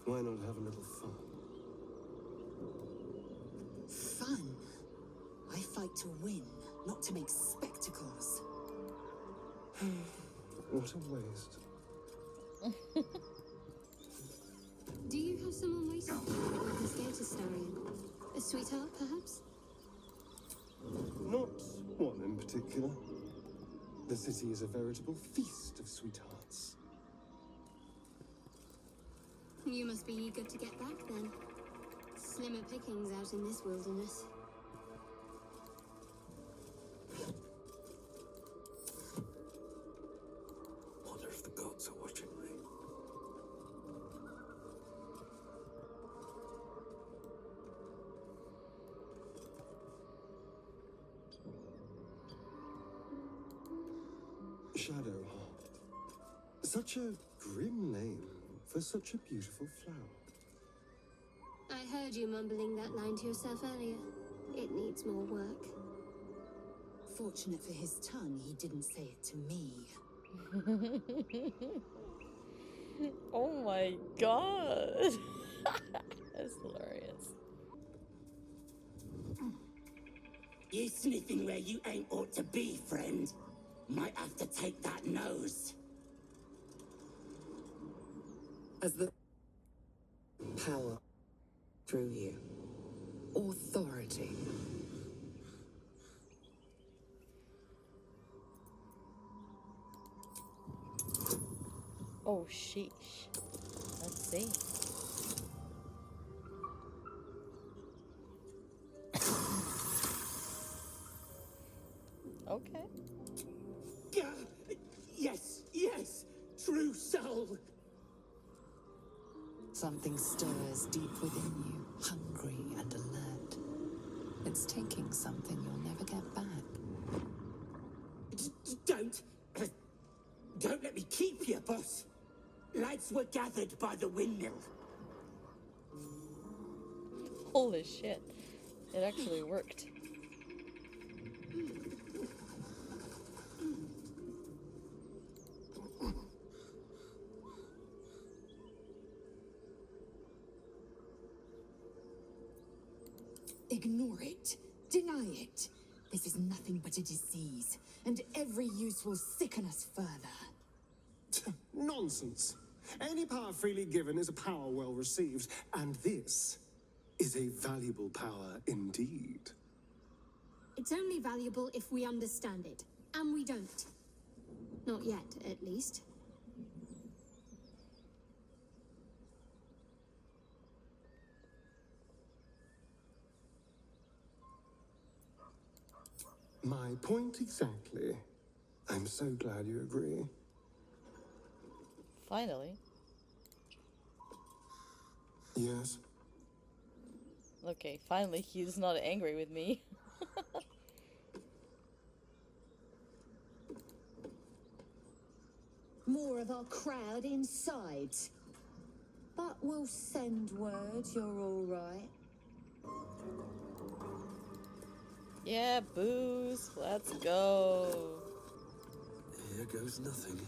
Why not have a little fun? Fun? I fight to win, not to make spectacles. What a waste. Do you have someone waiting for you with this gator stallion? A sweetheart, perhaps? Not one in particular. The city is a veritable feast of sweethearts. You must be eager to get back, then. Slimmer pickings out in this wilderness. Wonder if the gods are watching me. Shadowheart. Such a grim name for such a beautiful flower. I heard you mumbling that line to yourself earlier. It needs more work. Fortunate for his tongue, he didn't say it to me. Oh my god. That's hilarious. You sniffing where you ain't ought to be, friend. Might have to take that nose. As the power through you, authority. Oh, sheesh. Let's see. Okay. Yes, yes, true soul. Something stirs deep within you, hungry and alert. It's taking something you'll never get back. Don't let me keep you, boss. Lads were gathered by the windmill. Holy shit. It actually worked. Ignore it. Deny it. This is nothing but a disease, and every use will sicken us further. Nonsense. Any power freely given is a power well received, and this is a valuable power indeed. It's only valuable if we understand it. And we don't. Not yet, at least. My point exactly. I'm so glad you agree. Finally. Yes. Okay, finally he's not angry with me. More of our crowd inside. But we'll send word you're all right. Yeah, booze. Let's go. Here goes nothing.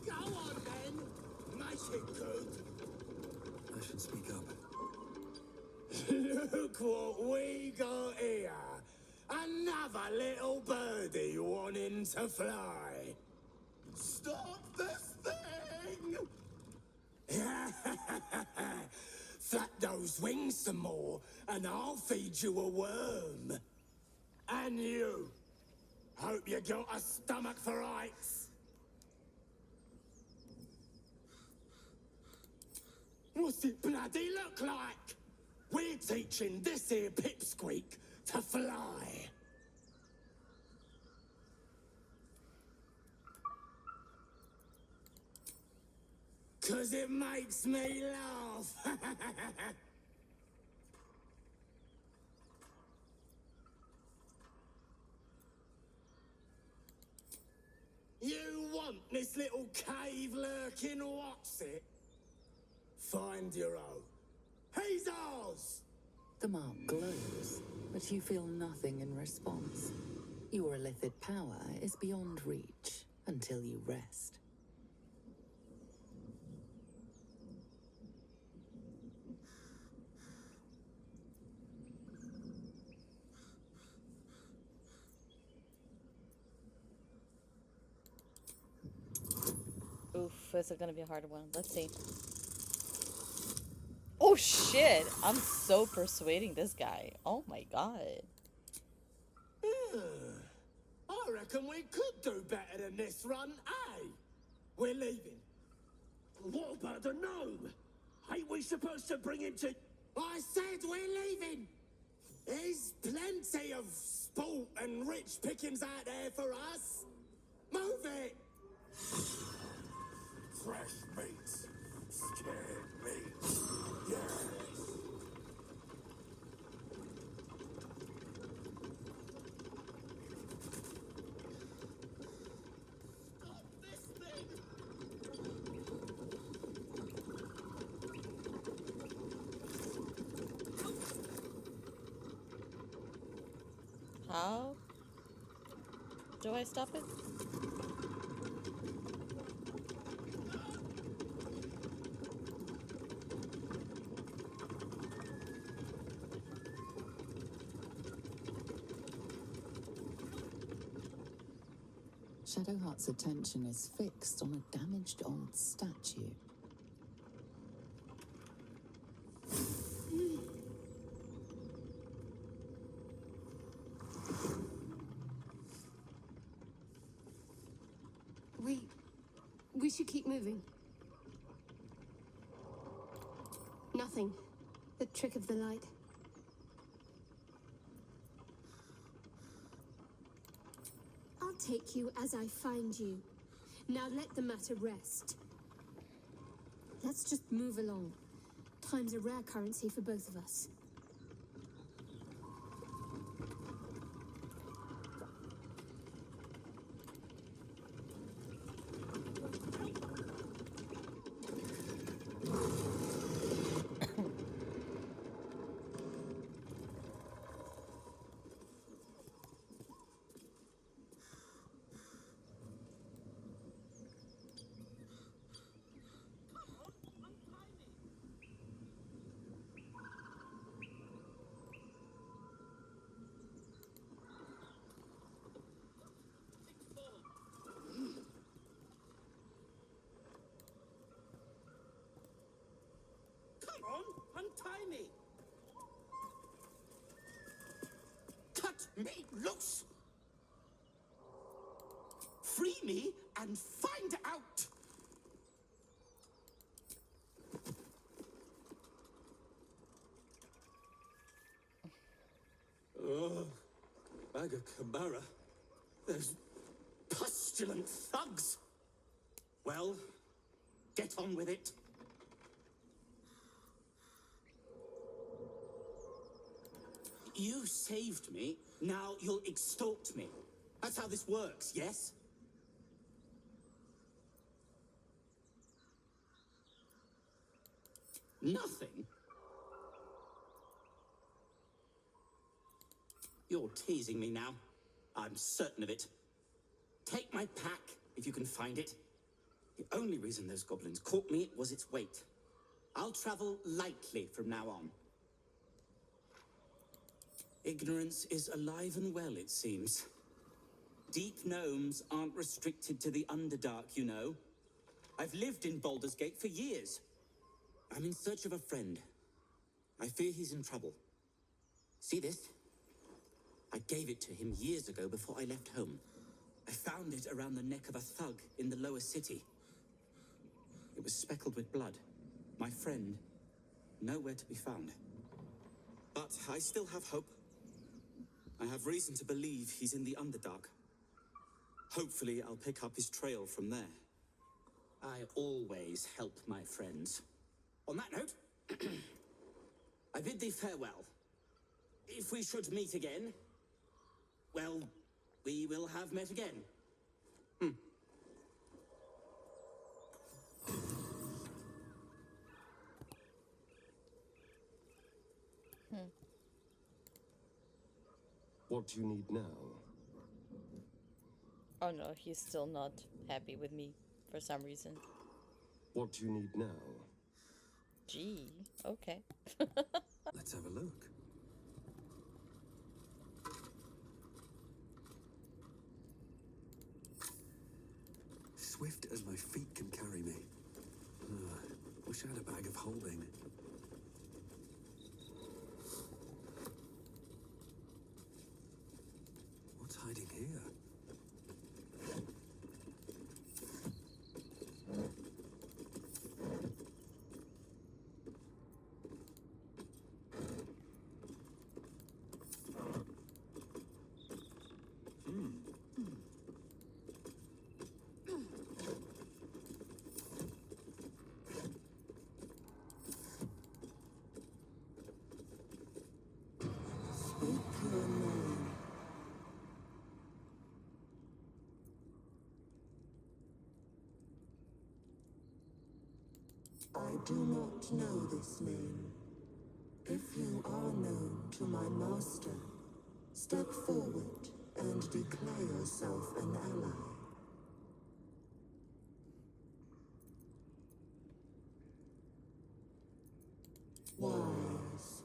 Go on, then. Make it good. I should speak up. Look what we got here. Another little birdie wanting to fly. Stop this thing! Flap those wings some more, and I'll feed you a worm. And you. Hope you got a stomach for heights. What's it bloody look like? We're teaching this here pipsqueak to fly. 'Cause it makes me laugh. You want, this little cave lurking what's it? Find your own. He's ours! The mark glows, but you feel nothing in response. Your illithid power is beyond reach until you rest. Oof, is it gonna be a harder one? Let's see. Oh shit! I'm so persuading this guy. Oh my god. I reckon we could do better than this run, eh? We're leaving. What about the gnome? Ain't we supposed to bring him to... I said we're leaving! There's plenty of sport and rich pickings out there for us. Move it! Fresh meat. Scared meat. Yes. Stop this thing! How do I stop it? Shadowheart's attention is fixed on a damaged old statue. We should keep moving. Nothing. The trick of the light. I'll take you as I find you. Now let the matter rest. Let's just move along. Time's a rare currency for both of us. Untie me! Cut me loose! Free me and find out! Oh, Bagakabara. Those pestilent thugs. Well, get on with it. You saved me, now you'll extort me. That's how this works, yes? Nothing? You're teasing me now. I'm certain of it. Take my pack, if you can find it. The only reason those goblins caught me was its weight. I'll travel lightly from now on. Ignorance is alive and well, it seems. Deep gnomes aren't restricted to the Underdark, you know. I've lived in Baldur's Gate for years. I'm in search of a friend. I fear he's in trouble. See this? I gave it to him years ago before I left home. I found it around the neck of a thug in the lower city. It was speckled with blood. My friend, nowhere to be found. But I still have hope. I have reason to believe he's in the Underdark. Hopefully, I'll pick up his trail from there. I always help my friends. On that note, I bid thee farewell. If we should meet again, well, we will have met again. What do you need now? Oh no, he's still not happy with me for some reason. What do you need now? Gee, okay. Let's have a look. Swift as my feet can carry me. Wish I had a bag of holding. What's hiding here? I do not know this name. If you are known to my master, step forward and declare yourself an ally. Wise.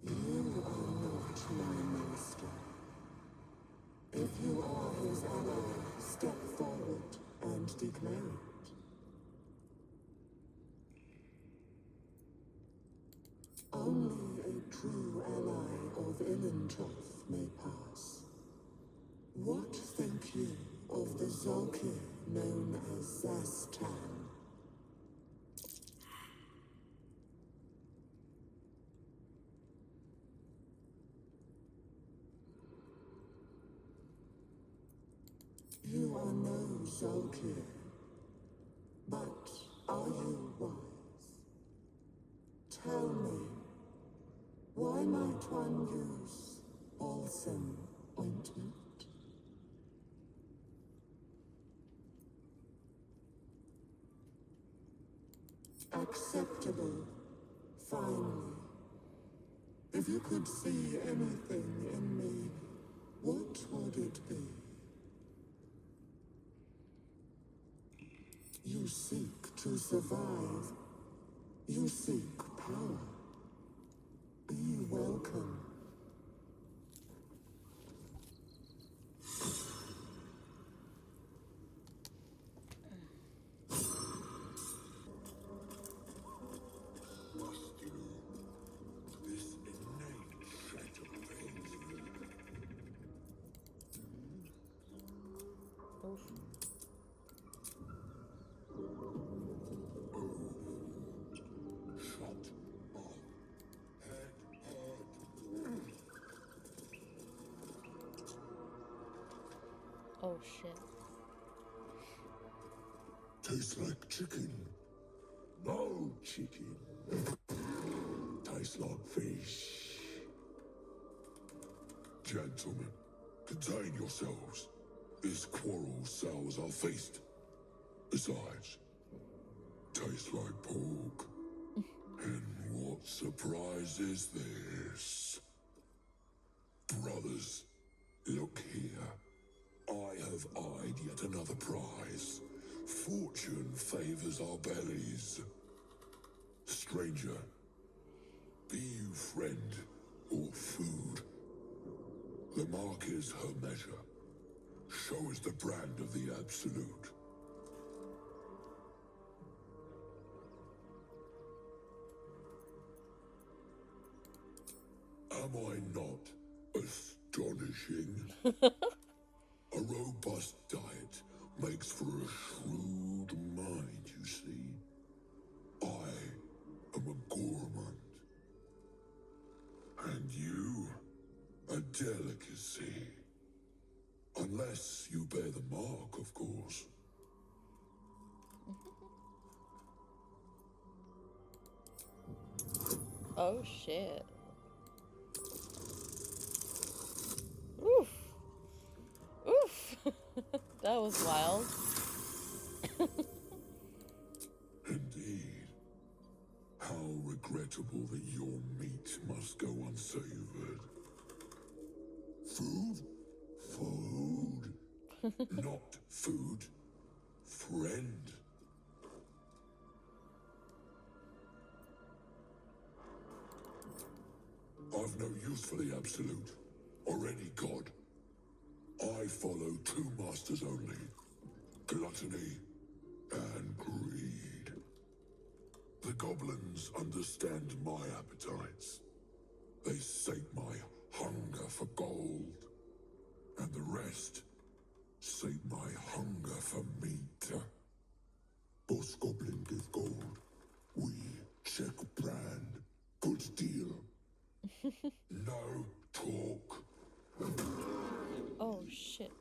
You are not my master. If you are his ally, step forward and declare it. Only a true ally of Ilintoth may pass. What think you of the Zolkir known as Zastan? You are no Zolkir, but are you wise? Tell me, why might one use balsam ointment? Acceptable, finally. If you could see anything in me, what would it be? You seek to survive. You seek power. Be welcome. Oh shit. Tastes like chicken. No chicken. Tastes like fish. Gentlemen, contain yourselves. This quarrel sours our feast. Besides, tastes like pork. And what surprise is this? Brothers, look here. I have eyed yet another prize. Fortune favors our bellies. Stranger, be you friend or food. The mark is her measure. Show is the brand of the absolute. Am I not astonishing? A robust diet makes for a shrewd mind, you see. I am a gourmand. And you, a delicacy. Unless you bear the mark, of course. Oh shit. Oof. Oof. That was wild. Indeed. How regrettable that your meat must go unsavored. Food? Food. Not food. Friend. I've no use for the Absolute, or any god. I follow two masters only. Gluttony and greed. The goblins understand my appetites. They sate my hunger for gold. And the rest sate my hunger for meat. Boss goblin give gold. We check brand. Good deal. No talk. Oh shit.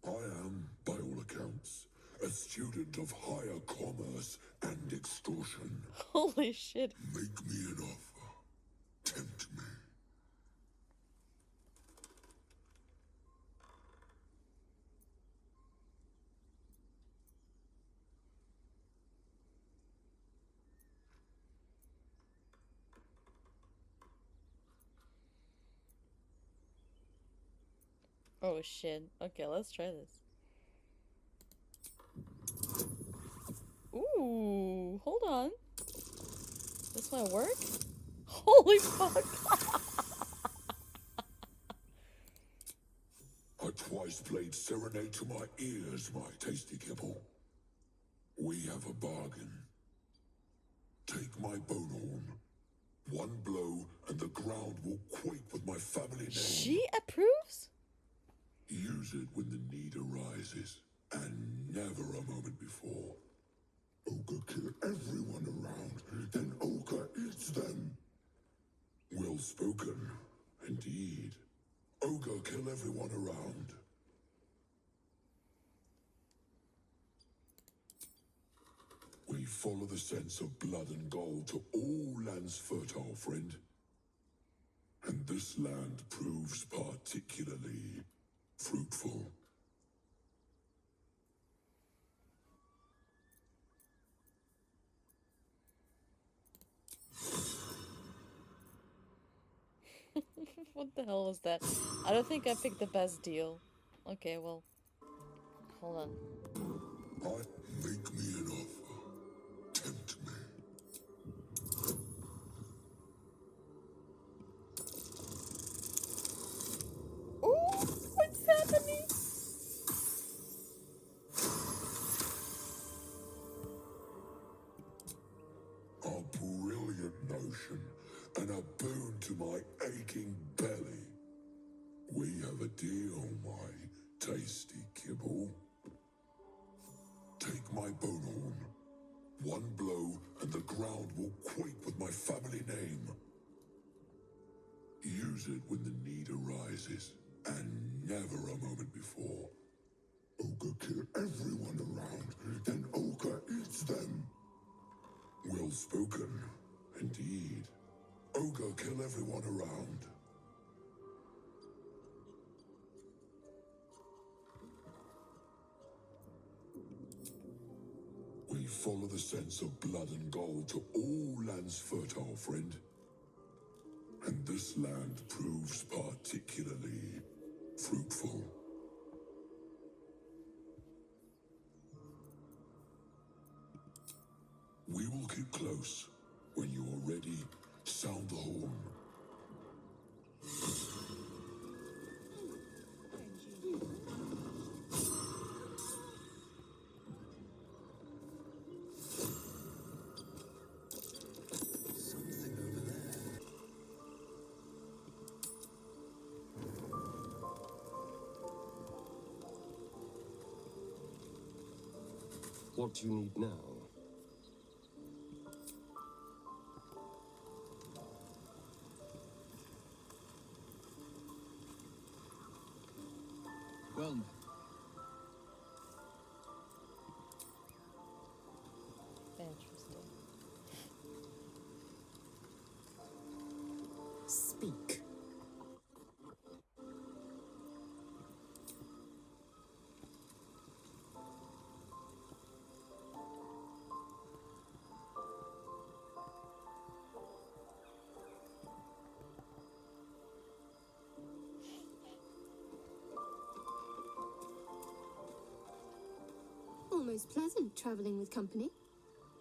I am, by all accounts, a student of higher commerce and extortion. Holy shit. Make me an offer. Tempt me. Oh shit. Okay, let's try this. Ooh, hold on. This might work? Holy fuck. I twice played serenade to my ears, my tasty kibble. We have a bargain. Take my bone horn. One blow, and the ground will quake with my family name. She approves? Use it when the need arises, and never a moment before. Ogre kill everyone around, then Ogre eats them. Well spoken, indeed. Ogre kill everyone around. We follow the sense of blood and gold to all lands fertile, friend. And this land proves particularly fruitful. What the hell was that? I don't think I picked the best deal. Okay, well. Hold on. Make me an offer. Tempt me. Ooh, what's happening? A brilliant notion, and a boon to my aching belly. We have a deal, my tasty kibble. Take my bone horn. One blow, and the ground will quake with my family name. Use it when the need arises, and never a moment before. Ogre kill everyone around, then Ogre eats them. Well spoken, indeed. Ogre kill everyone around. We follow the sense of blood and gold to all lands fertile, friend. And this land proves particularly fruitful. We will keep close. When you are ready, sound the horn. What do you need now? Well met. speak. Almost pleasant traveling with company,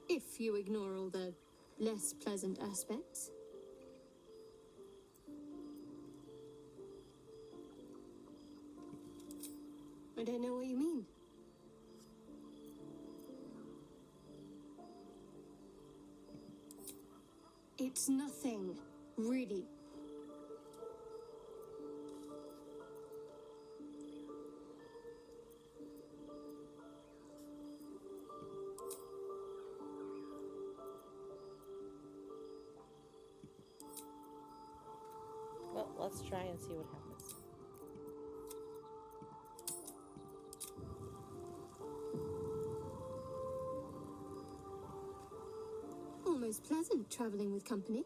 if you ignore all the less pleasant aspects. I don't know what you mean. It's nothing, really. Well, let's try and see what happens. Almost pleasant traveling with company,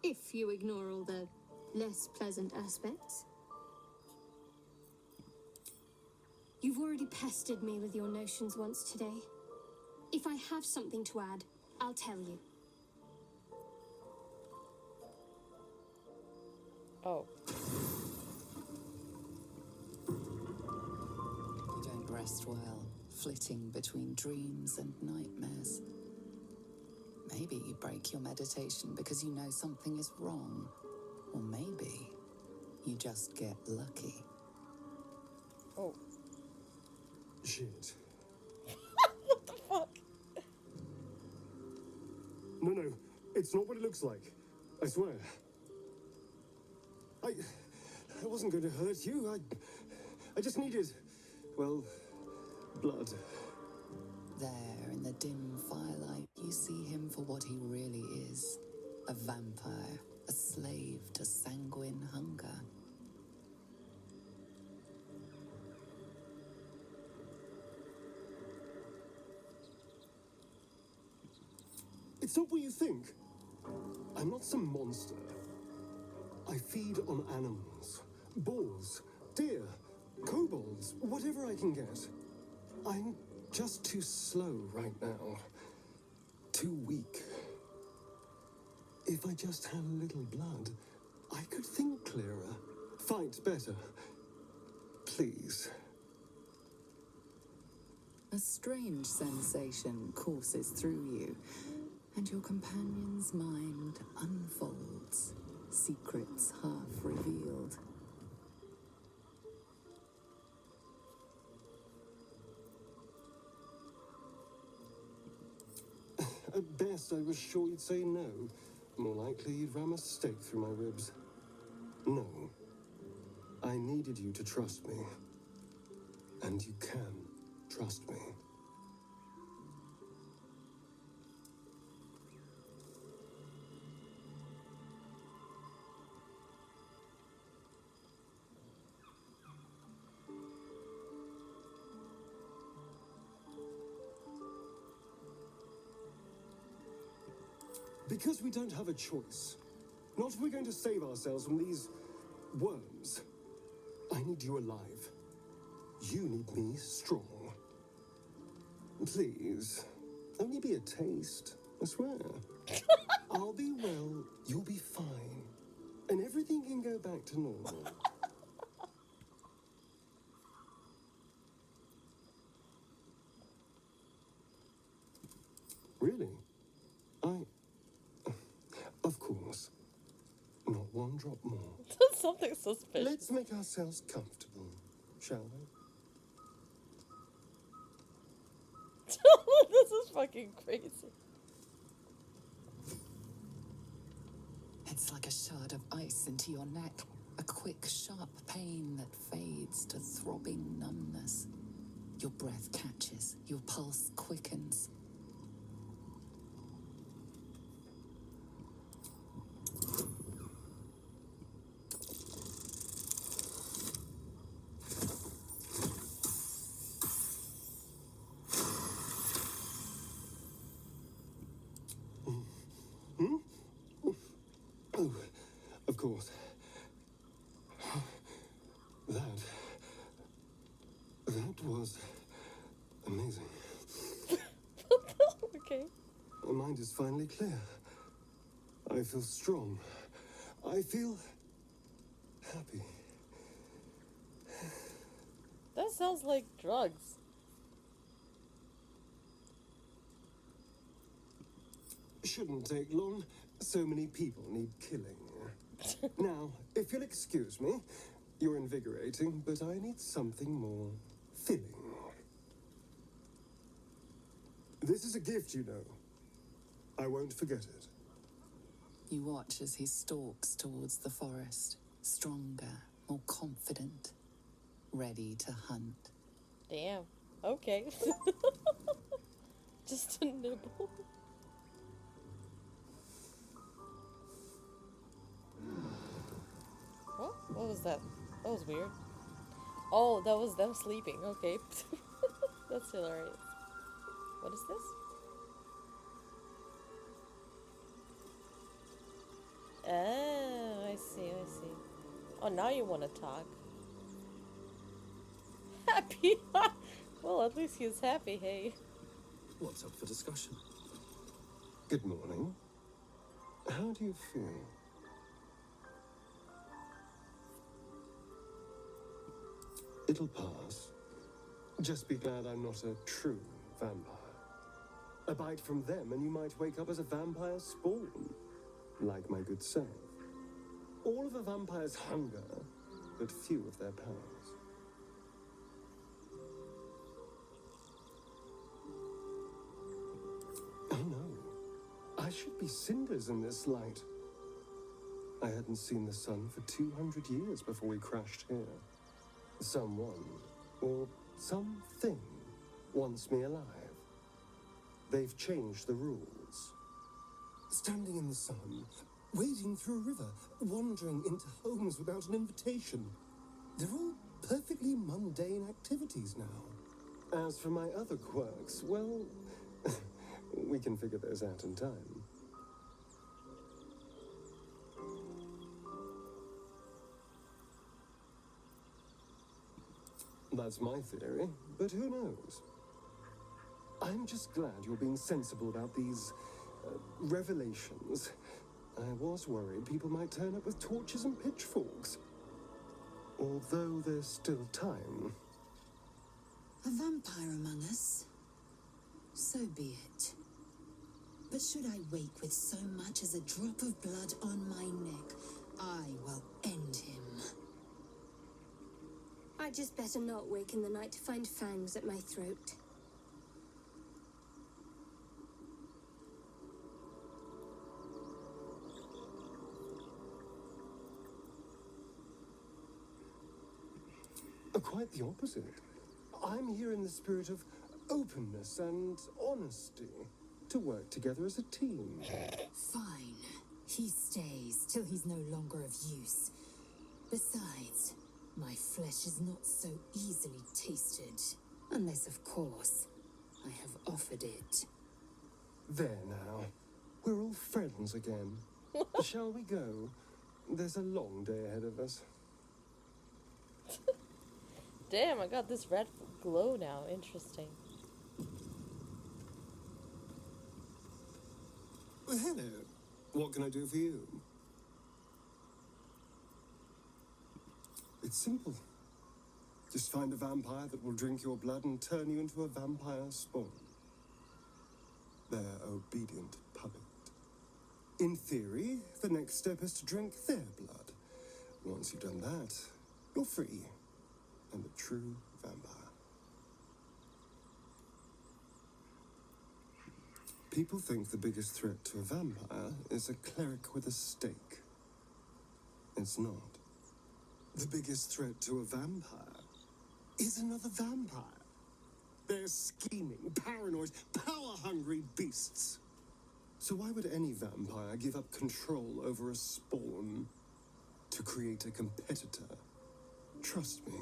if you ignore all the less pleasant aspects. You've already pestered me with your notions once today. If I have something to add, I'll tell you. Oh. You don't rest well, flitting between dreams and nightmares. Maybe you break your meditation because you know something is wrong. Or maybe you just get lucky. Oh. Shit. What the fuck? No, it's not what it looks like. I swear. I wasn't going to hurt you. I just needed, well, blood. There, in the dim firelight, you see him for what he really is. A vampire, a slave to sanguine hunger. It's not what you think. I'm not some monster. I feed on animals. Boars, deer, kobolds, whatever I can get. I'm just too slow right now. Too weak. If I just had a little blood, I could think clearer, fight better. Please. A strange sensation courses through you, and your companion's mind unfolds, secrets half revealed. At best, I was sure you'd say no. More likely, you'd ram a stake through my ribs. No. I needed you to trust me. And you can trust me. Because we don't have a choice. Not if we're going to save ourselves from these worms. I need you alive. You need me strong. Please, only be a taste, I swear. I'll be well, you'll be fine. And everything can go back to normal. Really? Of course. Not one drop more. Something suspicious. Let's make ourselves comfortable, shall we? This is fucking crazy. It's like a shard of ice into your neck, a quick, sharp pain that fades to throbbing numbness. Your breath catches, your pulse quickens. Oh, of course. is finally clear. I feel strong. I feel happy. That sounds like drugs. Shouldn't take long. So many people need killing. Now, if you'll excuse me, you're invigorating, but I need something more filling. This is a gift, you know. I won't forget it. You watch as he stalks towards the forest, stronger, more confident, ready to hunt. Damn. Okay. Just a nibble. What was that? That was weird. Oh, that was them sleeping. Okay. That's hilarious. What is this? Oh, I see, I see. Oh, now you want to talk. Happy? Well, at least he's happy, hey. What's up for discussion? Good morning. How do you feel? It'll pass. Just be glad I'm not a true vampire. A bite from them and you might wake up as a vampire spawn, like my good self. All of a vampire's hunger, but few of their powers. Oh no, I should be cinders in this light. I hadn't seen the sun for 200 years before we crashed here. Someone, or something, wants me alive. They've changed the rules. Standing in the sun, wading through a river, wandering into homes without an invitation. They're all perfectly mundane activities now. As for my other quirks, well, we can figure those out in time. That's my theory, but who knows? I'm just glad you're being sensible about these revelations. I was worried people might turn up with torches and pitchforks. Although there's still time. A vampire among us? So be it. But should I wake with so much as a drop of blood on my neck, I will end him. I'd just better not wake in the night to find fangs at my throat. Quite the opposite. I'm here in the spirit of openness and honesty, to work together as a team. Fine. He stays till he's no longer of use. Besides, my flesh is not so easily tasted. Unless, of course, I have offered it. There now. We're all friends again. Shall we go? There's a long day ahead of us. Damn, I got this red glow now. Interesting. Well, hello. What can I do for you? It's simple. Just find a vampire that will drink your blood and turn you into a vampire spawn. Their obedient puppet. In theory, the next step is to drink their blood. Once you've done that, you're free. And a true vampire. People think the biggest threat to a vampire is a cleric with a stake. It's not. The biggest threat to a vampire is another vampire. They're scheming, paranoid, power-hungry beasts. So why would any vampire give up control over a spawn to create a competitor? Trust me.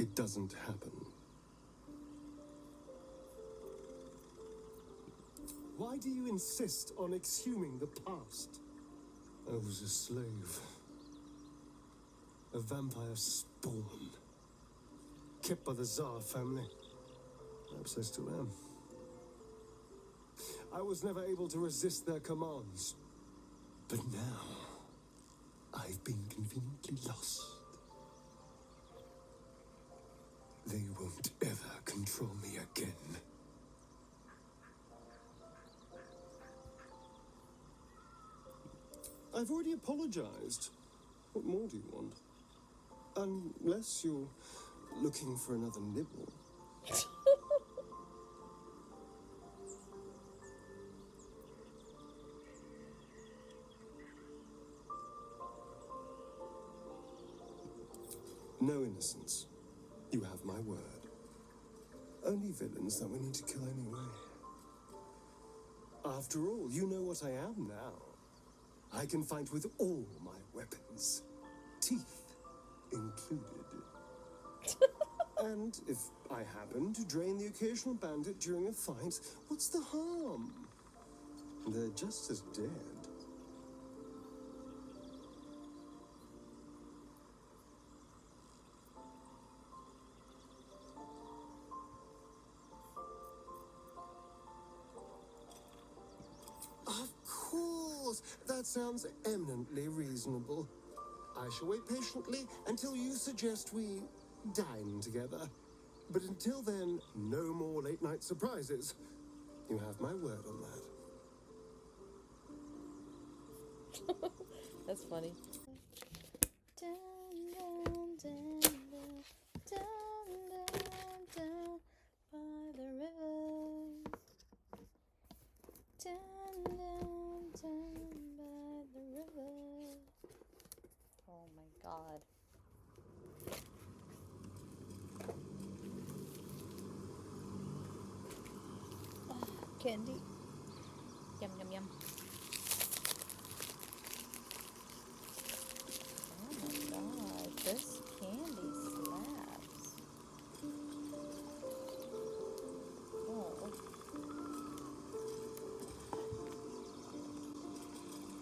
It doesn't happen. Why do you insist on exhuming the past? I was a slave. A vampire spawn. Kept by the Tsar family. Perhaps I still am. I was never able to resist their commands. But now, I've been conveniently lost. They won't ever control me again. I've already apologized. What more do you want? Unless you're looking for another nibble. No innocence. You have my word. Only villains that we need to kill anyway. After all, you know what I am now. I can fight with all my weapons. Teeth included. And if I happen to drain the occasional bandit during a fight, what's the harm? They're just as dead. Of course! That sounds eminently reasonable. I shall wait patiently until you suggest we dine together. But until then, no more late-night surprises. You have my word on that. That's funny. Down, down, down, down, down, down by the river. Down, down, down by the river. Oh my god. Candy. Yum, yum, yum. Oh my god, this candy slaps. Oh.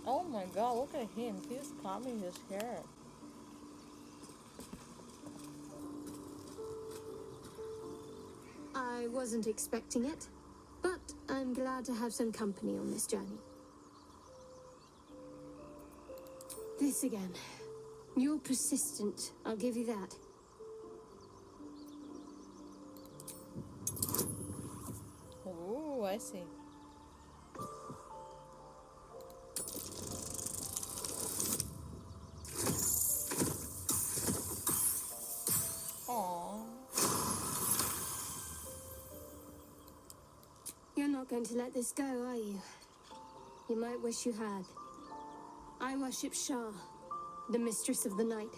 Oh my god, look at him. He's combing his hair. I wasn't expecting it, but I'm glad to have some company on this journey. This again. You're persistent, I'll give you that. Oh, I see. Aww. You're not going to let this go, are you? You might wish you had. I worship Shah, the mistress of the night.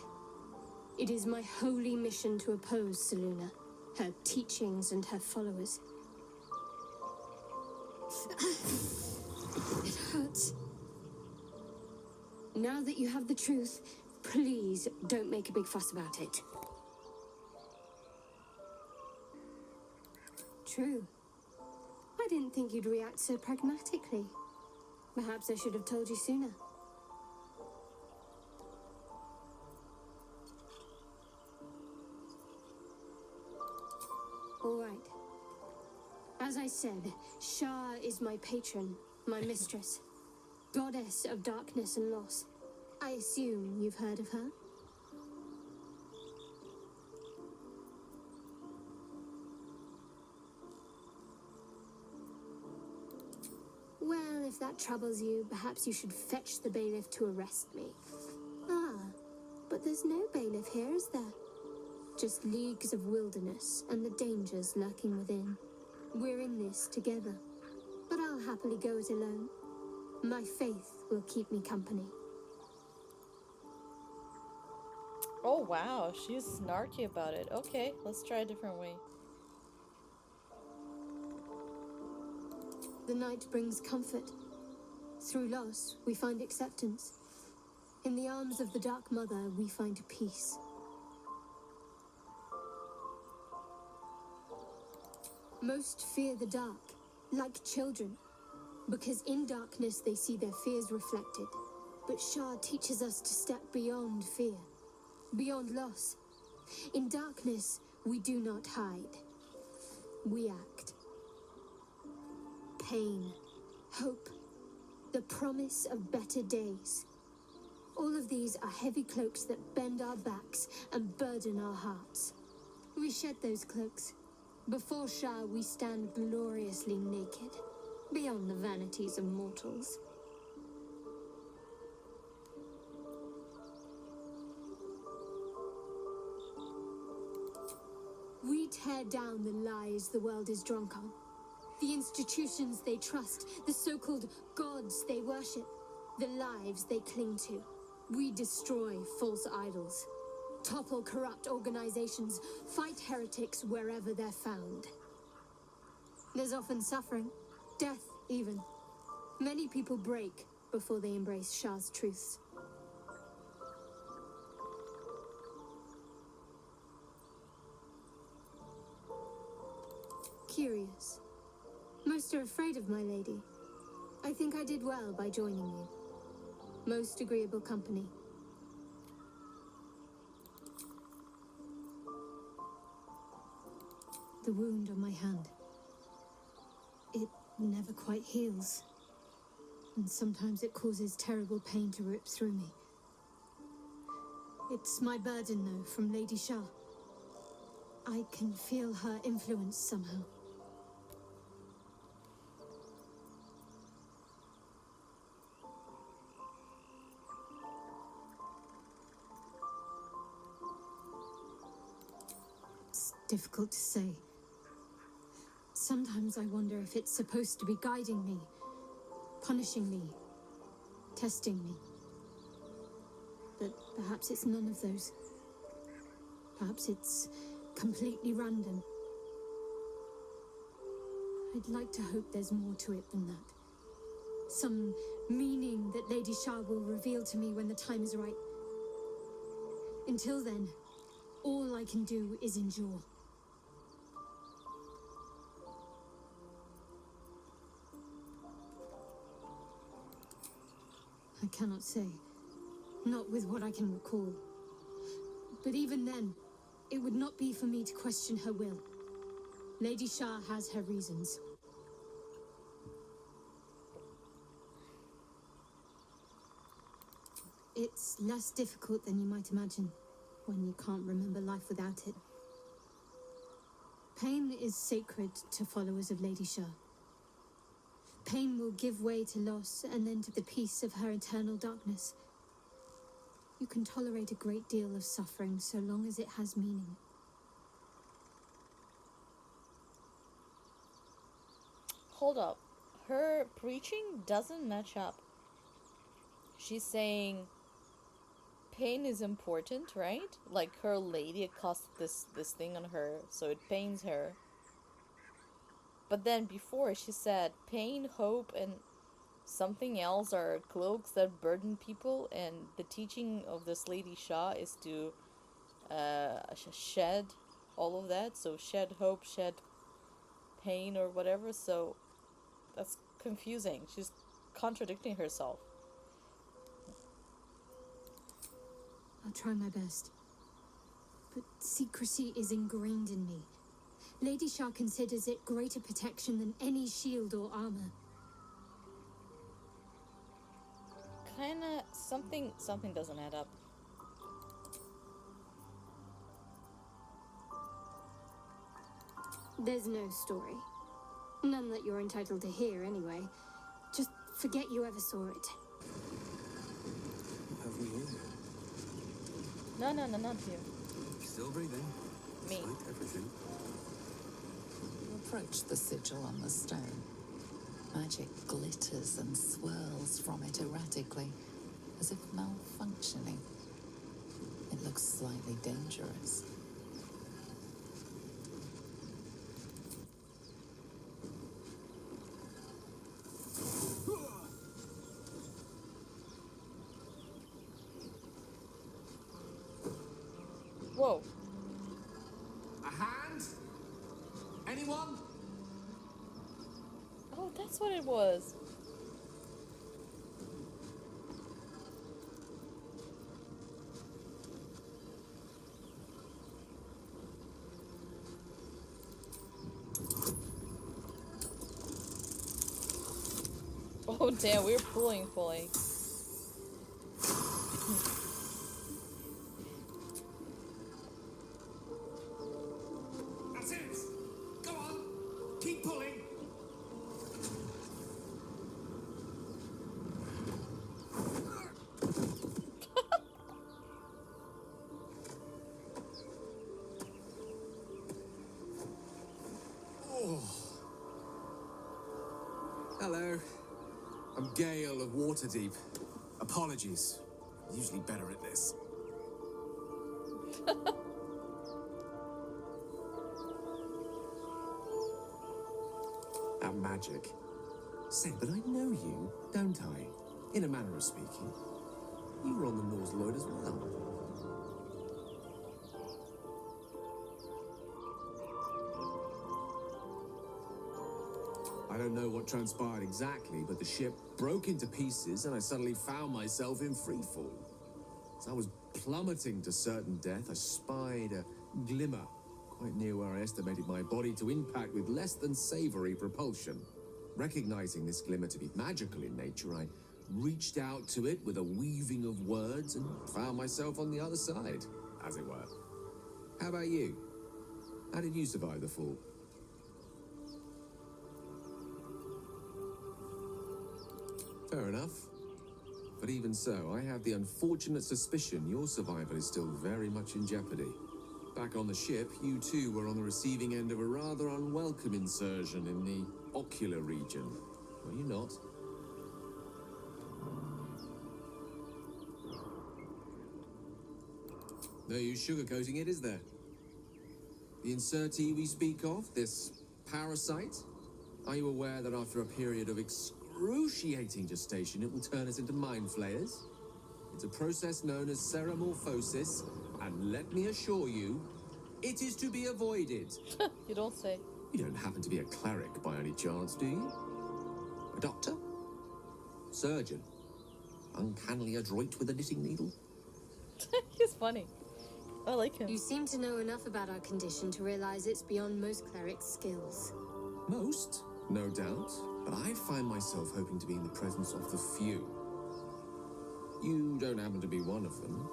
It is my holy mission to oppose Selûne, her teachings and her followers. It hurts. Now that you have the truth, please don't make a big fuss about it. True. I didn't think you'd react so pragmatically. Perhaps I should have told you sooner. All right. As I said, Shah is my patron, my mistress, goddess of darkness and loss. I assume you've heard of her? Well, if that troubles you, perhaps you should fetch the bailiff to arrest me. Ah, but there's no bailiff here, is there? Just leagues of wilderness and the dangers lurking within. We're in this together, but I'll happily go it alone. My faith will keep me company. Oh wow, she's snarky about it. Okay, let's try a different way. The night brings comfort. Through loss, we find acceptance. In the arms of the Dark Mother, we find peace. Most fear the dark, like children, because in darkness they see their fears reflected. But Shah teaches us to step beyond fear, beyond loss. In darkness, we do not hide. We act. Pain, hope, the promise of better days. All of these are heavy cloaks that bend our backs and burden our hearts. We shed those cloaks. Before Shah, we stand gloriously naked, beyond the vanities of mortals. We tear down the lies the world is drunk on, the institutions they trust, the so-called gods they worship, the lives they cling to. We destroy false idols, topple corrupt organizations, fight heretics wherever they're found. There's often suffering, death even. Many people break before they embrace Shah's truths. Curious. Most are afraid of my lady. I think I did well by joining you. Most agreeable company. The wound on my hand. It never quite heals. And sometimes it causes terrible pain to rip through me. It's my burden, though, from Lady Shah. I can feel her influence somehow. It's difficult to say. Sometimes I wonder if it's supposed to be guiding me, punishing me, testing me. But perhaps it's none of those. Perhaps it's completely random. I'd like to hope there's more to it than that. Some meaning that Lady Shah will reveal to me when the time is right. Until then, all I can do is endure. I cannot say. Not with what I can recall. But even then, it would not be for me to question her will. Lady Shah has her reasons. It's less difficult than you might imagine when you can't remember life without it. Pain is sacred to followers of Lady Shah. Pain will give way to loss and then to the peace of her eternal darkness. You can tolerate a great deal of suffering so long as it has meaning. Hold up. Her preaching doesn't match up. She's saying pain is important, right? Like her lady caused this thing on her, so it pains her. But then before she said pain, hope, and something else are cloaks that burden people, and the teaching of this Lady Shah is to shed all of that. So shed hope, shed pain, or whatever. So that's confusing. She's contradicting herself. I'll try my best. But secrecy is ingrained in me. Lady Shah considers it greater protection than any shield or armor. Kinda something doesn't add up. There's no story. None that you're entitled to hear, anyway. Just forget you ever saw it. What have we here? No, not you. Still breathing. Me. Despite everything. You approach the sigil on the stone. Magic glitters and swirls from it erratically, as if malfunctioning. It looks slightly dangerous. Whoa. A hand? Anyone? Oh, that's what it was. Oh damn, we're pulling. That's it! Go on! Keep pulling! Hello. I'm Gale of Waterdeep. Apologies. I'm usually better at this. At magic. Say, but I know you, don't I? In a manner of speaking. You were on the Norse Lloyd as well. I don't know what transpired exactly, but the ship broke into pieces and I suddenly found myself in freefall. As I was plummeting to certain death, I spied a glimmer quite near where I estimated my body to impact with less than savory propulsion. Recognizing this glimmer to be magical in nature, I reached out to it with a weaving of words and found myself on the other side, as it were. How about you? How did you survive the fall? Fair enough. But even so, I have the unfortunate suspicion your survival is still very much in jeopardy. Back on the ship, you too were on the receiving end of a rather unwelcome insertion in the ocular region. Were you not? No use sugarcoating it, is there? The insertee we speak of, this parasite, are you aware that after a period of excruciating gestation, it will turn us into mind flayers? It's a process known as ceramorphosis, and let me assure you, it is to be avoided. You don't say. You don't happen to be a cleric by any chance, do you? A doctor? Surgeon? Uncannily adroit with a knitting needle? He's funny. I like him. You seem to know enough about our condition to realize it's beyond most clerics' skills. Most, no doubt, but I find myself hoping to be in the presence of the few. You don't happen to be one of them.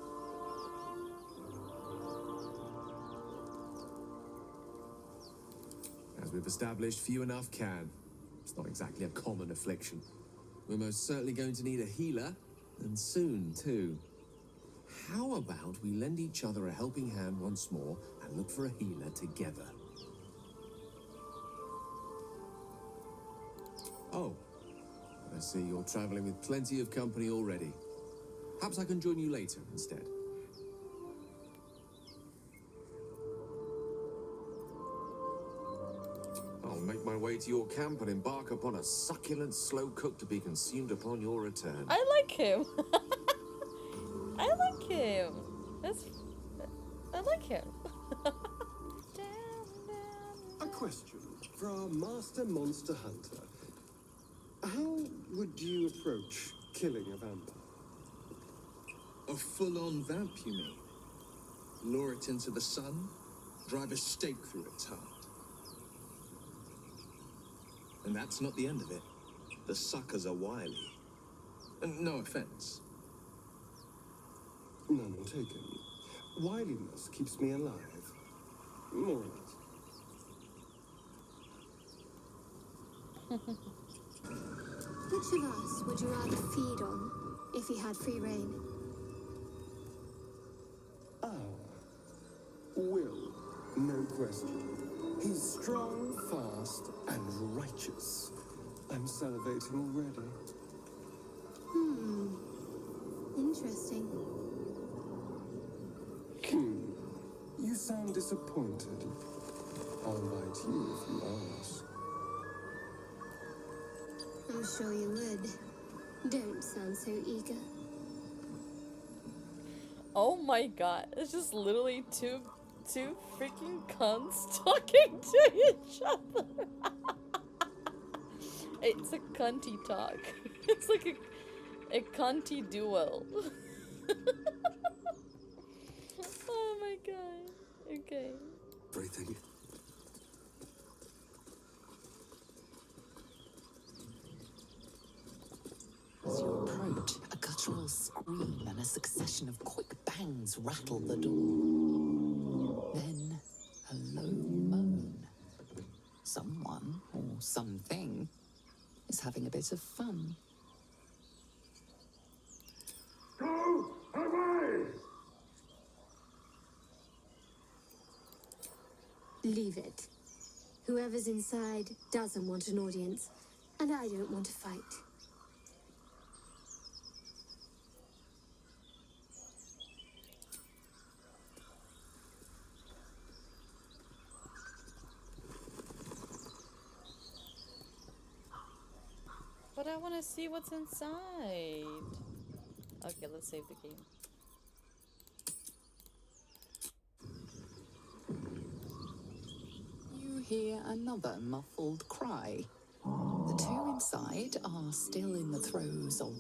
As we've established, few enough can. It's not exactly a common affliction. We're most certainly going to need a healer, and soon, too. How about we lend each other a helping hand once more and look for a healer together? Oh, I see you're traveling with plenty of company already. Perhaps I can join you later instead. I'll make my way to your camp and embark upon a succulent slow cook to be consumed upon your return. I like him. I like him. I like him. A question for our master monster hunter. How would you approach killing a vampire? A full-on vamp, you mean? Lure it into the sun, drive a stake through its heart. And that's not the end of it. The suckers are wily. And no offense. None taken. Wiliness keeps me alive. More or less. Which of us would you rather feed on if he had free reign? Will, no question. He's strong, fast, and righteous. I'm salivating already. Interesting. You sound disappointed. I'll bite you if you ask. I'm sure you would. Don't sound so eager. Oh my god, it's just literally two freaking cunts talking to each other. It's a cunty talk. It's like a cunty duel. Oh my god. Okay. Everything. scream and a succession of quick bangs rattle the door. Then a low moan. Someone, or something, is having a bit of fun. Go away! Leave it. Whoever's inside doesn't want an audience, and I don't want to fight. But I want to see what's inside. Okay, let's save the game. You hear another muffled cry. The two inside are still in the throes of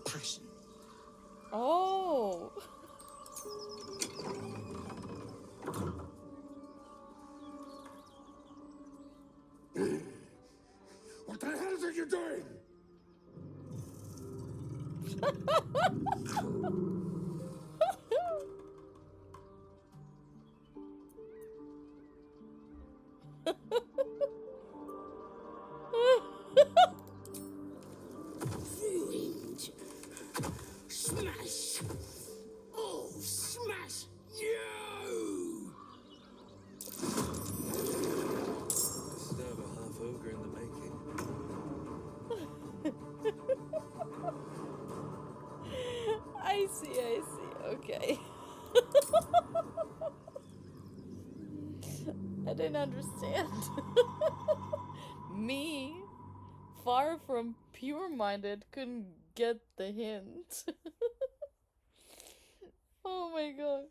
passion. Oh! What the hell are you doing? Ruined. Smash. Oh, smash you! Stab a half ogre in the making. I see, okay. I didn't understand. Me, far from pure-minded, couldn't get the hint. Oh my god.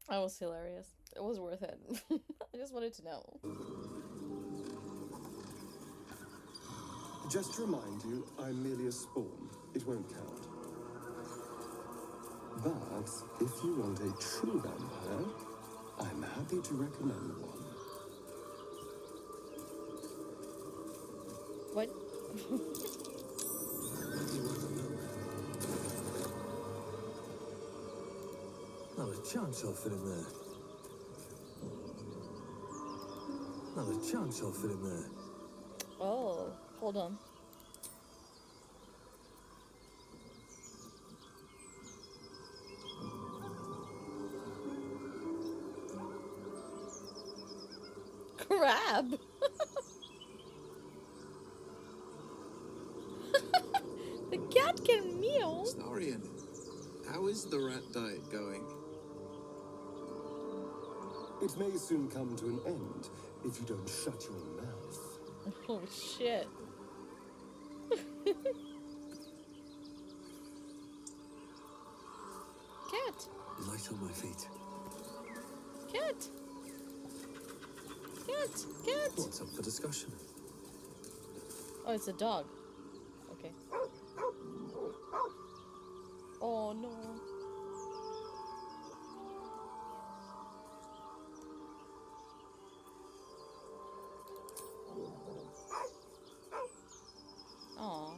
That was hilarious. It was worth it. I just wanted to know. Just to remind you, I'm merely a spawn. It won't count. But if you want a true vampire, I'm happy to recommend one. What? Not a chance I'll fit in there. Not a chance I'll fit in there. Oh, hold on. Crab! The cat can meow. Snorian, how is the rat diet going? It may soon come to an end if you don't shut your mouth. Oh shit. Cat! Light on my feet. Cat! Cat! Cat! What's up for discussion? Oh, it's a dog. Okay. Oh no. Aw.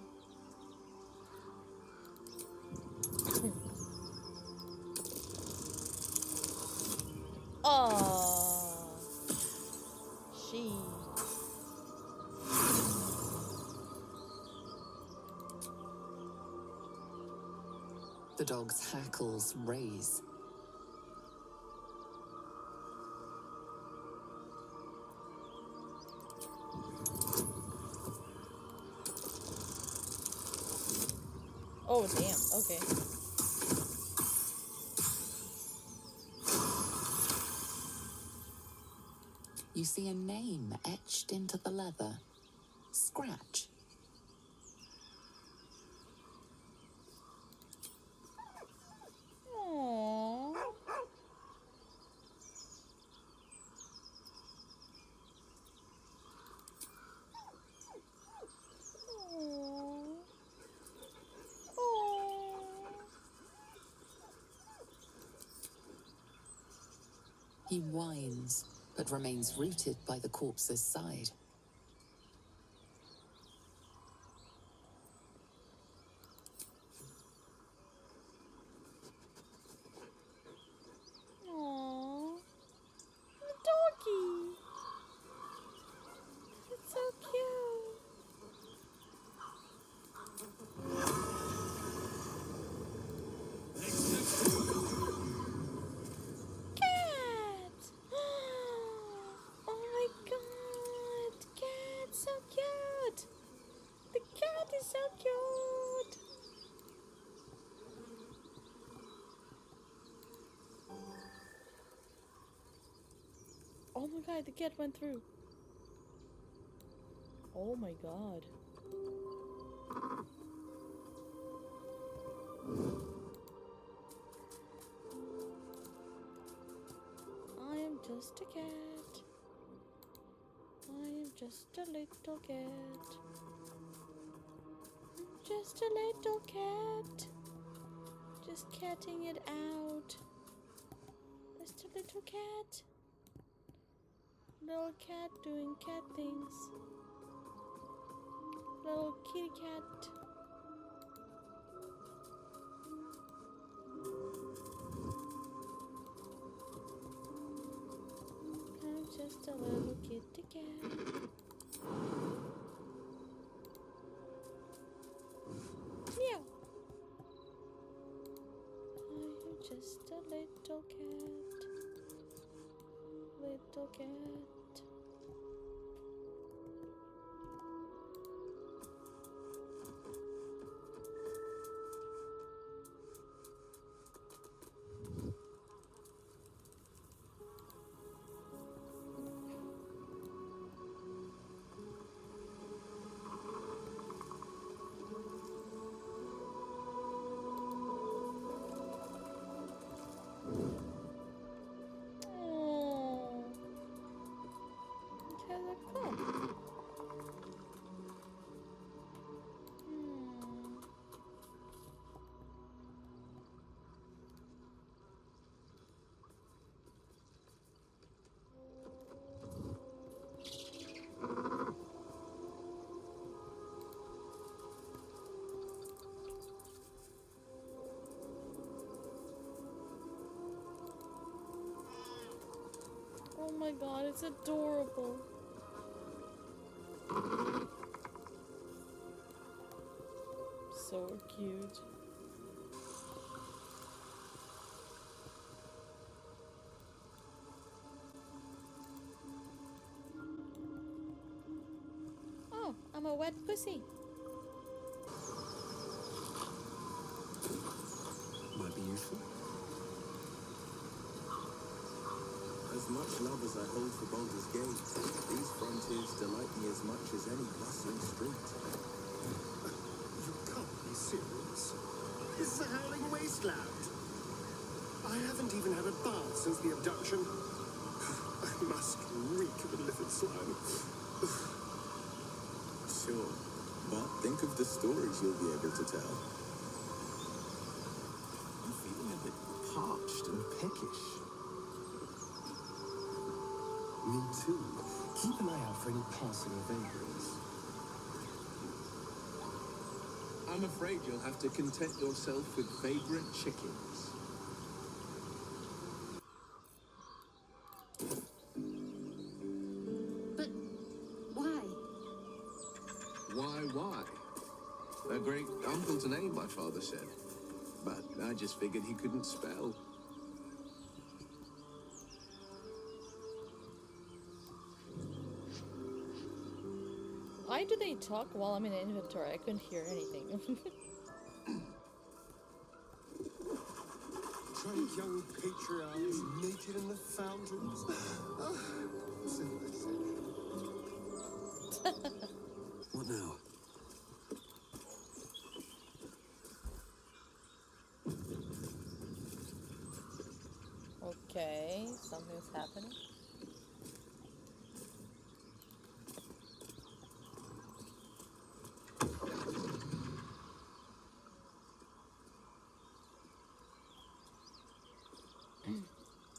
Aw. She. The dog's hackles raise. Oh damn, okay. You see a name etched into the leather. Scratch. Aww. He whines, but remains rooted by the corpse's side. Oh my god, the cat went through. Oh my god. I am just a cat. I am just a little cat. Just a little cat. Just catting it out. Just a little cat. Little cat doing cat things. Little kitty cat. I'm just a little kitty cat. Meow. I am just a little cat. Little cat. Oh, okay, they're cool. Oh my god, it's adorable. So cute. Oh, I'm a wet pussy. Might be useful. As much love as I hold for Baldur's Gate, these frontiers delight me as much as any bustling street. You can't be serious. This is a howling wasteland. I haven't even had a bath since the abduction. I must reek of illicit slime. Sure, but think of the stories you'll be able to tell. I'm feeling a bit parched and peckish. Me too. Keep an eye out for any passing vagrants. I'm afraid you'll have to content yourself with vagrant chickens. But why? Why? A great uncle's name, my father said. But I just figured he couldn't spell. Why do they talk while I'm in the inventory? I couldn't hear anything. Drunk young patriarchs naked in the fountains. Civilization. What now? Okay, something's happening.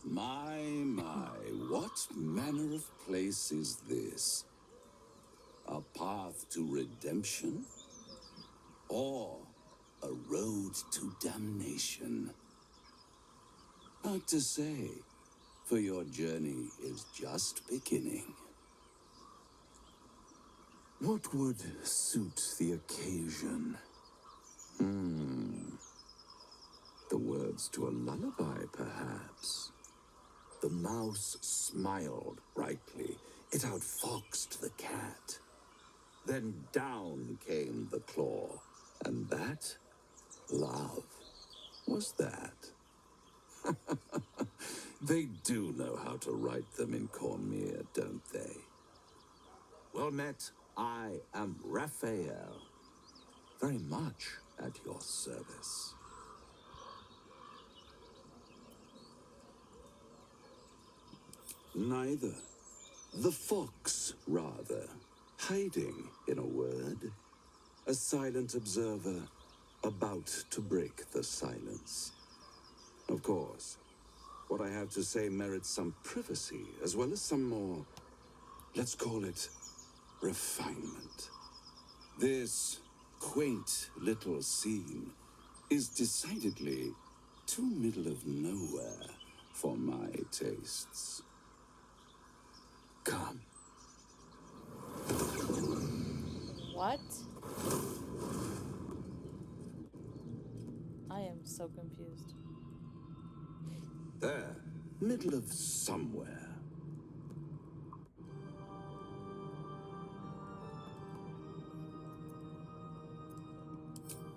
My, what manner of place is this? A path to redemption? Or a road to damnation? Hard to say, for your journey is just beginning. What would suit the occasion? The words to a lullaby, perhaps. The mouse smiled brightly. It outfoxed the cat. Then down came the claw. And that, love, was that. They do know how to write them in Cormyr, don't they? Well met, I am Raphael. Very much at your service. Neither. The fox, rather. Hiding, in a word. A silent observer, about to break the silence. Of course, what I have to say merits some privacy, as well as some more, let's call it, refinement. This quaint little scene is decidedly too middle of nowhere for my tastes. Come. What? I am so confused. There, middle of somewhere.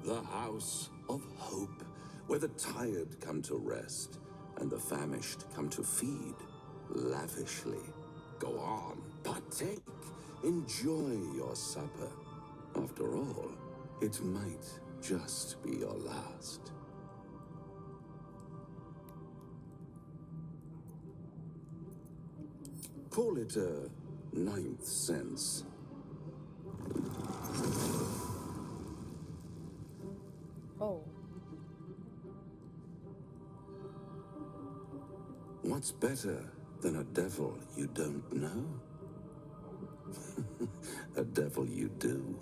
The House of Hope, where the tired come to rest and the famished come to feed lavishly. Go on, partake, enjoy your supper. After all, it might just be your last. Call it a ninth sense. Oh. What's better than a devil you don't know? A devil you do.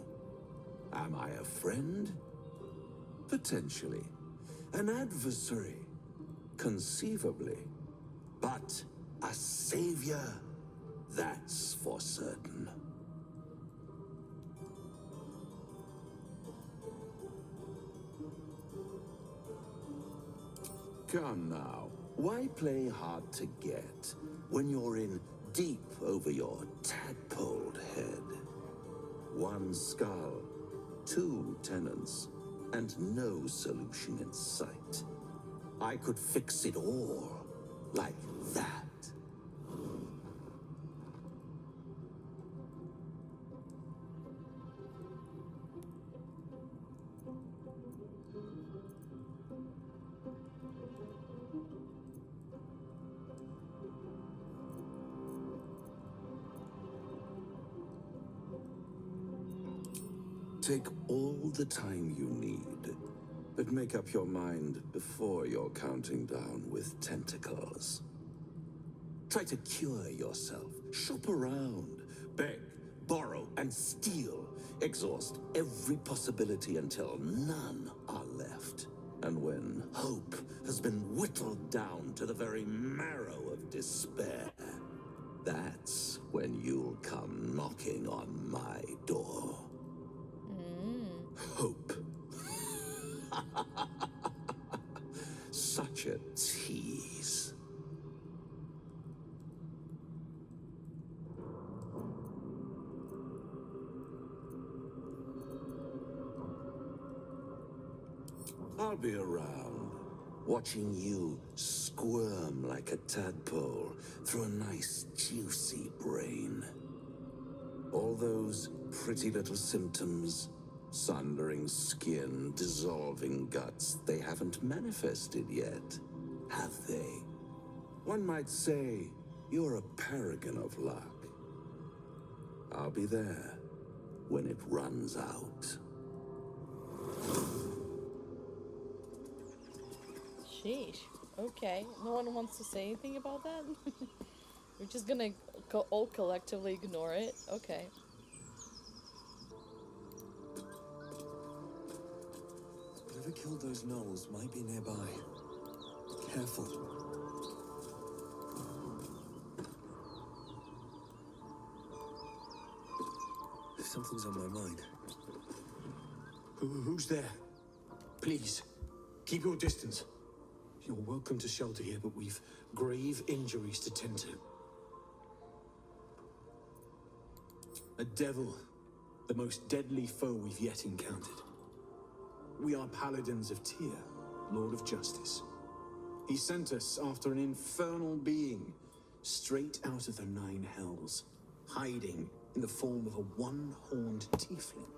Am I a friend? Potentially. An adversary? Conceivably. But a savior? That's for certain. Come now, why play hard to get when you're in deep over your tadpoled head? One skull, two tenants, and no solution in sight. I could fix it all, like that. Take all the time you need, but make up your mind before you're counting down with tentacles. Try to cure yourself, shop around, beg, borrow, and steal. Exhaust every possibility until none are left. And when hope has been whittled down to the very marrow of despair, that's when you'll come knocking on my door. Hope. Such a tease. I'll be around, watching you squirm like a tadpole through a nice, juicy brain. All those pretty little symptoms, sundering skin, dissolving guts, they haven't manifested yet, have they? One might say you're a paragon of luck. I'll be there when it runs out. Sheesh. Okay. No one wants to say anything about that? We're just gonna all collectively ignore it? Okay. Whatever killed those gnolls might be nearby. Careful. Something's on my mind. Who's there? Please, keep your distance. You're welcome to shelter here, but we've grave injuries to tend to. A devil, the most deadly foe we've yet encountered. We are paladins of Tyr, Lord of Justice. He sent us after an infernal being, straight out of the Nine Hells, hiding in the form of a one-horned tiefling.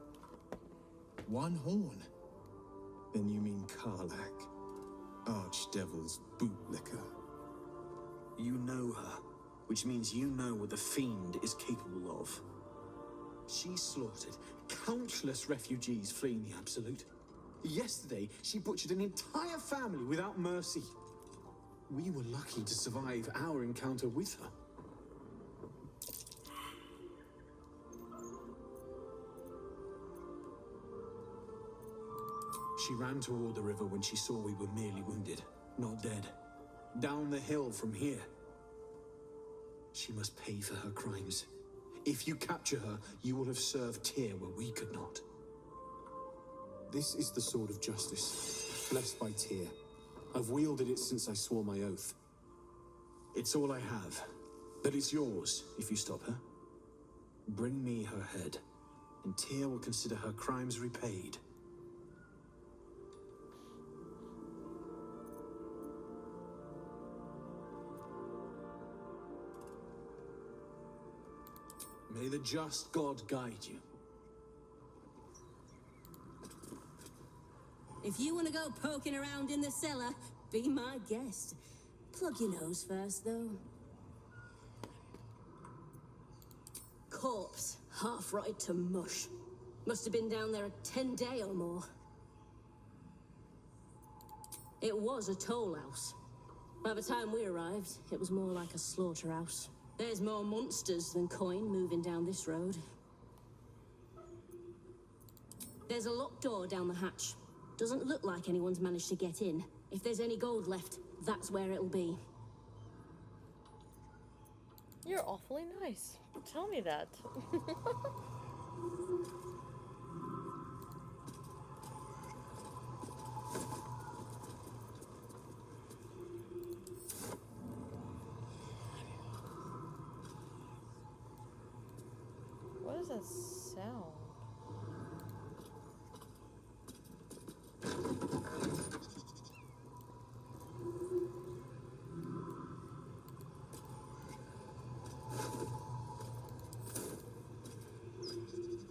One horn? Then you mean Karlak, Archdevil's bootlicker. You know her, which means you know what the Fiend is capable of. She slaughtered countless refugees fleeing the Absolute. Yesterday, she butchered an entire family without mercy. We were lucky to survive our encounter with her. She ran toward the river when she saw we were merely wounded, not dead. Down the hill from here. She must pay for her crimes. If you capture her, you will have served Tyr where we could not. This is the sword of justice, blessed by Tyr. I've wielded it since I swore my oath. It's all I have, but it's yours if you stop her. Bring me her head, and Tyr will consider her crimes repaid. May the just God guide you. If you want to go poking around in the cellar, be my guest. Plug your nose first, though. Corpse, half rotted to mush. Must have been down there a 10-day or more. It was a toll house. By the time we arrived, it was more like a slaughterhouse. There's more monsters than coin moving down this road. There's a locked door down the hatch. Doesn't look like anyone's managed to get in. If there's any gold left, that's where it'll be. You're awfully nice. Tell me that. What is that sound?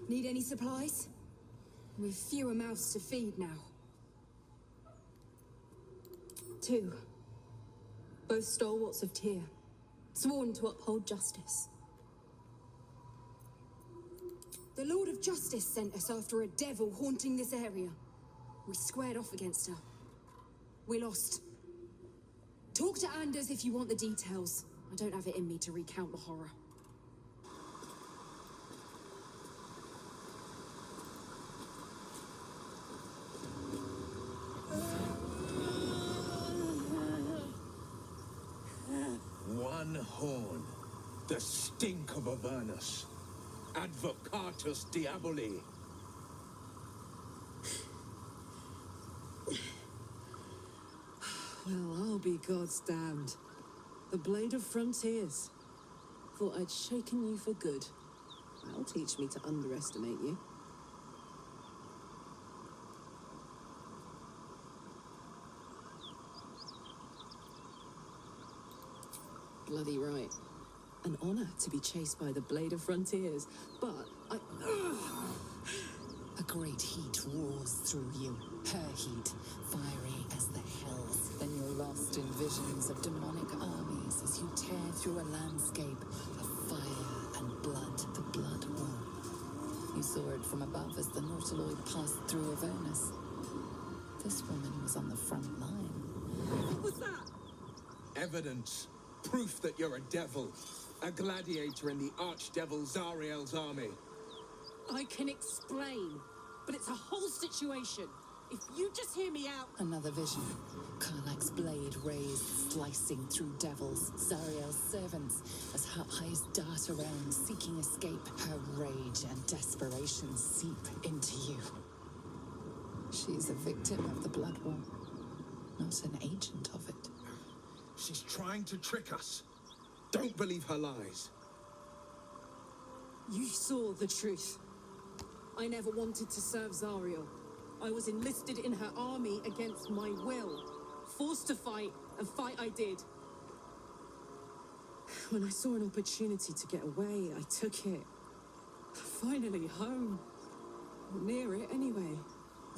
Need any supplies? We've fewer mouths to feed now. 2. Both stalwarts of Tyr, sworn to uphold justice. The Lord of Justice sent us after a devil haunting this area. We squared off against her. We lost. Talk to Anders if you want the details. I don't have it in me to recount the horror. One horn. The stink of Avernus. Advocatus Diaboli. Well, I'll be God's damned. The Blade of Frontiers. Thought I'd shaken you for good. That'll teach me to underestimate you. Bloody right. An honor to be chased by the Blade of Frontiers, but A great heat roars through you. Her heat, fiery as the hells. Then you're lost in visions of demonic armies as you tear through a landscape of fire and blood, the Blood War. You saw it from above as the Nautiloid passed through Avernus. This woman was on the front line. What's that? Evidence. Proof that you're a devil. A gladiator in the archdevil Zariel's army. I can explain, but it's a whole situation. If you just hear me out... Another vision. Karlak's blade raised, slicing through devils, Zariel's servants, as her eyes dart around, seeking escape. Her rage and desperation seep into you. She's a victim of the Blood War, not an agent of it. She's trying to trick us. Don't believe her lies. You saw the truth. I never wanted to serve Zariel. I was enlisted in her army against my will, forced to fight and fight I did. When I saw an opportunity to get away, I took it. Finally home. Near it, anyway.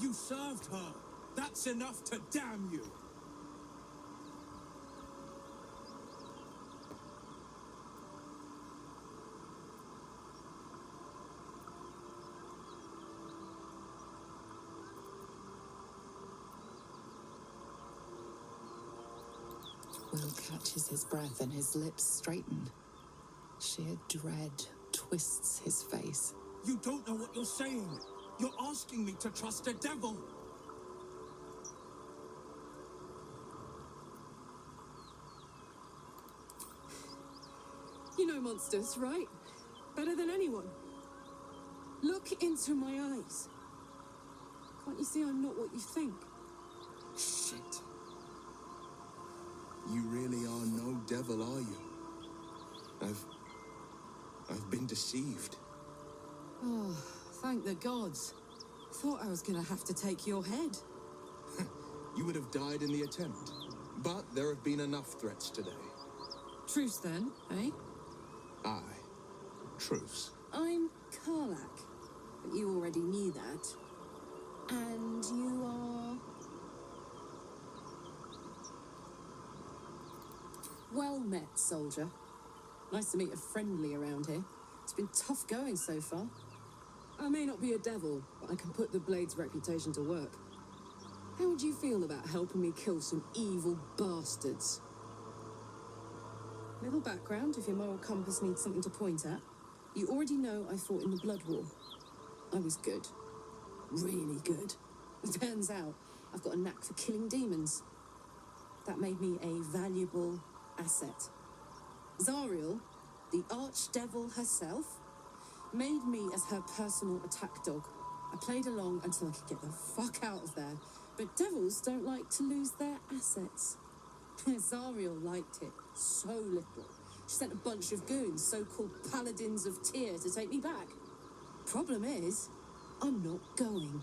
You served her. That's enough to damn you. Will catches his breath and his lips straighten. Sheer dread twists his face. You don't know what you're saying. You're asking me to trust a devil. You know monsters, right? Better than anyone. Look into my eyes. Can't you see I'm not what you think? Shit. You really are no devil, are you? I've been deceived. Oh, thank the gods. Thought I was gonna have to take your head. You would have died in the attempt. But there have been enough threats today. Truce then, eh? Aye. Truce. I'm Karlak, but you already knew that. And you are... Well met, soldier. Nice to meet a friendly around here. It's been tough going so far. I may not be a devil, but I can put the Blade's reputation to work. How would you feel about helping me kill some evil bastards? Little background, if your moral compass needs something to point at. You already know I fought in the Blood War. I was good. Really good. It turns out I've got a knack for killing demons. That made me a valuable asset. Zariel, the archdevil herself, made me as her personal attack dog. I played along until I could get the fuck out of there. But devils don't like to lose their assets. Zariel liked it so little. She sent a bunch of goons, so-called paladins of Tyr, to take me back. Problem is, I'm not going.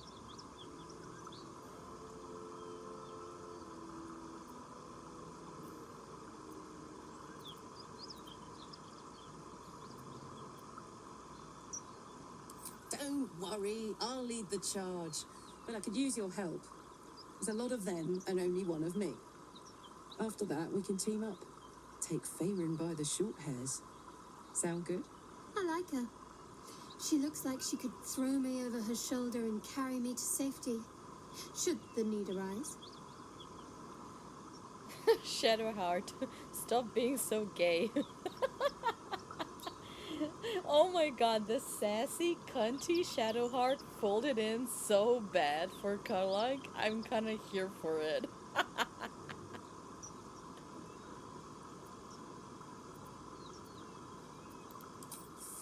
Don't worry, I'll lead the charge. But I could use your help. There's a lot of them and only one of me. After that, we can team up. Take Faerun by the short hairs. Sound good? I like her. She looks like she could throw me over her shoulder and carry me to safety, should the need arise. Shadowheart, stop being so gay. Oh my god, the sassy, cunty Shadowheart folded in so bad for Karlak. I'm kinda here for it.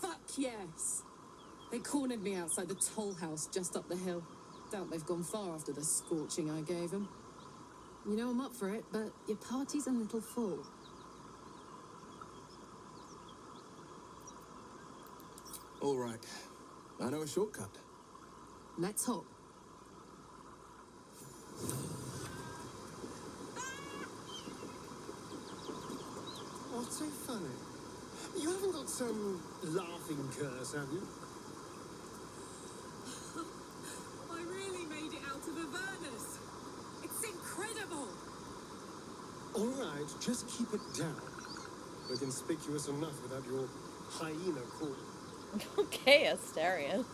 Fuck yes! They cornered me outside the toll house just up the hill. Doubt they've gone far after the scorching I gave them. You know I'm up for it, but your party's a little full. All right. I know a shortcut. Let's hop. What's so funny? You haven't got some laughing curse, have you? I really made it out of Avernus. It's incredible. All right, just keep it down. We're conspicuous enough without your hyena call. Okay, Astarion.